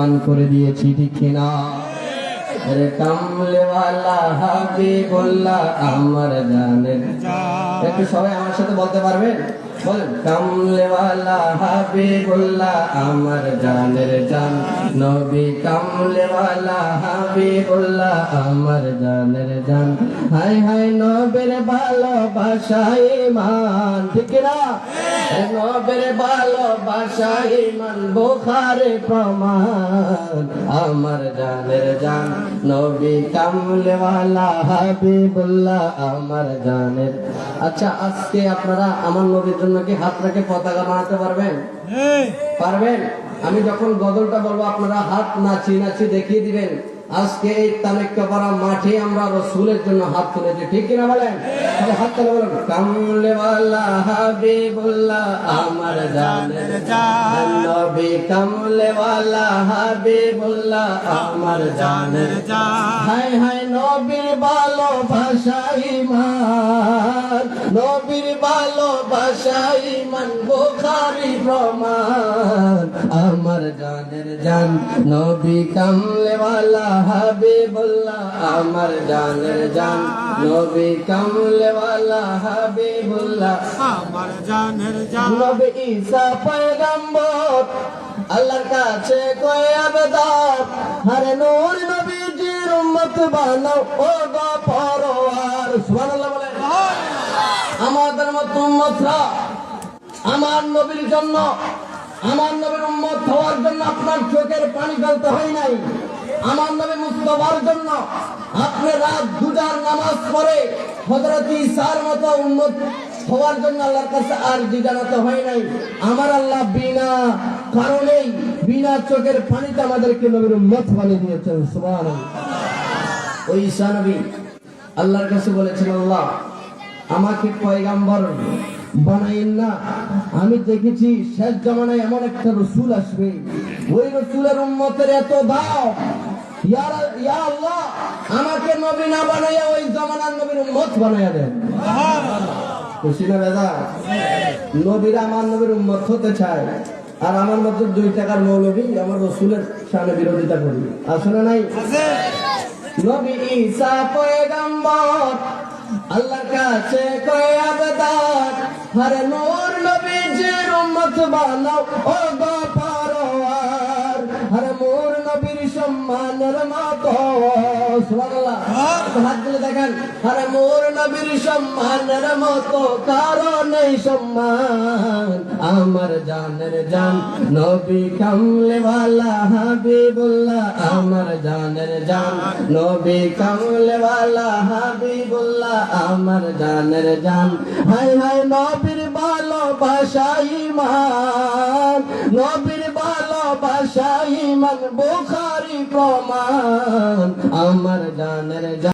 প্রমাণ করে দিয়েছি, ঠিক কিনা? আরে কামলেওয়ালা হাবিবুল্লাহ আমার জানের জান। একটু সবাই আমার সাথে বলতে পারবেন? বলেন, কামলেওয়ালা হাবিবুল্লাহ আমার জানের জান নবী, কামলেওয়ালা হাবিবুল্লাহ আমার জানের জান। হায় হায় নবীর ভালোবাসা ঈমান, ঠিক না? নবীর ভালোবাসা ঈমান, বুখারী প্রমাণ আমার জানের জান নবী, কামলেওয়ালা হাবিবুল্লাহ আমার জানের। আচ্ছা, আজকে আপনারা আমার নবীর জন্য কি হাত রেখে পতাকা বানাতে পারবেন? পারবেন? আমি যখন গজলটা বলবো আপনারা হাত নাচি নাচি দেখিয়ে দিবেন। আজকে এই তালেক্কাপাড়া মাঠে আমরা রসুলের জন্য হাত তুলেছি, ঠিক কিনা বলেন? হাত তুলে বলেন, কামলেওয়ালা হাবিবুল্লাহ আমার জানের জান নবী, কামলেওয়ালা হাবিবুল্লাহ আমার জানের জান। হায় হায় নবীর ভালোবাসা ঈমান, নবীর ভালোবাসা ঈমান, বুখারী প্রমাণ আমার জানের জান নবী, কামলেওয়ালা হাবিবুল্লাহ আমার জানের জান নবী, কামলেওয়ালা হাবিবুল্লাহ আমার জানের জান। নবী ঈসা পয়গম্বর আল্লাহর কাছে কয় আবেদন, আরে নূর নবীজির উম্মত বানাও ও গো পরওয়ার। সুবহানাল্লাহ বলেন। আমাদের মত উম্মতরা আমার নবীর জন্য, আমার নবীর উম্মত হওয়ার জন্য আপনার চোখের পানি ফেলতে হয় নাই। আমার নবী মুস্তাফার জন্য আপনি রাত দুটার নামাজ পড়ে হযরত ঈসার মতো উম্মত হওয়ার জন্য আল্লাহর কাছে আরজি জানাতে হয় নাই। আমার আল্লাহ বিনা কারণেই, বিনা চোখের পানিতে আমাদেরকে নবীর উম্মত বানিয়ে দিয়েছেন। সুবহানাল্লাহ। ওই ঈসা নবী আল্লাহর কাছে বলেছেন, আল্লাহ আমাকে পয়গাম্বর বানাইন না, আমি দেখেছি শেষ জামানায় এমন একটা রসুল আসবে, ওই রসুলের উম্মতের এত দাও, ইয়া আল্লাহ আমাকে নবী না বানাইয়া ওই জামানার নবীর উম্মত বানাইয়া দেন। খুশি না দাদা? নবীরা আমার নবীর উম্মত হতে চায়, আর আমার মতো 2 টাকার মৌলবী আমার রসুলের সামনে বিরোধিতা করি। আসলে নাই? নবী ঈসা পয়গম্বর আল্লাহর কাছে কয় আবেদন, আরে নূর নবীজির উম্মত বানাও ও গো পরওয়ার, আরে নূর নবীর সম্মানের মতো। সুবহানাল্লাহ। হাত তুলে দেখেন, আরে নূর নবীর সম্মানের মতো কারো নেই সম্মান আমার জানের জান নবী, কামলেওয়ালা হাবিবুল্লাহ আমার জানের জান নবী, কামলেওয়ালা হাবিবুল্লাহ আমার জানের জান। হায় হায় নবীর ভালোবাসা ঈমান, নবীর ভালোবাসা ঈমান, বুখারী প্রমাণ আমার জানের জান।